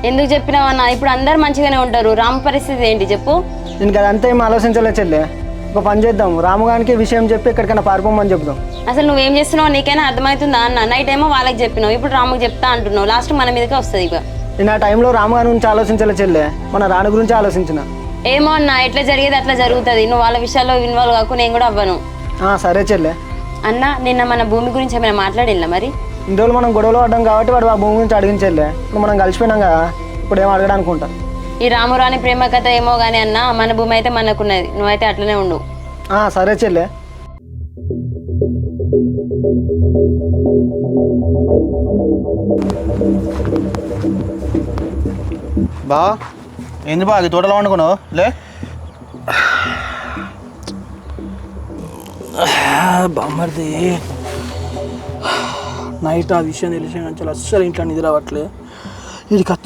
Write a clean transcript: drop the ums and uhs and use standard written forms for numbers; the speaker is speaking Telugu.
ఎందుకు చెప్పినావన్నా? ఇప్పుడు అందరు మంచిగానే ఉంటారు, రాము పరిస్థితి ఏంటి చెప్పు. నేను అదంతా ఏం ఆలోచించలే చెల్లె. ఒక పని చేద్దాం, రాముగానికి విషయం చెప్పి ఎక్కడికైనా పారిపోమని చెప్దాం. అసలు నువ్వేం చేస్తున్నావు నీకైనా అర్థమవుతుందా అన్న? నైట్ ఏమో వాళ్ళకి చెప్పినావు, ఇప్పుడు రాముకి చెప్తా అంటున్నావు, లాస్ట్ మన మీదకే వస్తుంది ఇక. నేను ఆ టైంలో రాముగారి గురించి ఆలోచించలే చెల్లె, మన రాణి గురించి ఆలోచించిన. ఏమో అన్న, ఎట్లా జరిగేది అట్లా జరుగుతుంది. నువ్వు వాళ్ళ విషయాల్లో ఇన్వాల్వ్ కాకు, నేను కూడా అవ్వను. సరే చెల్లె. అన్న, నిన్న మన భూమి గురించి ఏమైనా మాట్లాడినా మరి? ఇన్ని రోజులు మనం గొడవలు పడ్డాం కాబట్టి వాడు ఆ భూమి గురించి అడిగించెల్లే. ఇప్పుడు మనం కలిసిపోయినాం కదా, ఇప్పుడు ఏం అడగడం అనుకుంటా. ఈ రామురాని ప్రేమ కథ ఏమో కానీ అన్న, మన భూమి అయితే మనకున్నది, నువ్వైతే అట్లనే ఉండు. సరే చెల్లె. బా ఏంది బా అది తోటలో వండుకున్నావు లే? బామ్మర్ది నైట్ ఆ విషయం తెలిసిన అస్సలు ఇంట్లో నిద్ర అవ్వట్లే. ఇది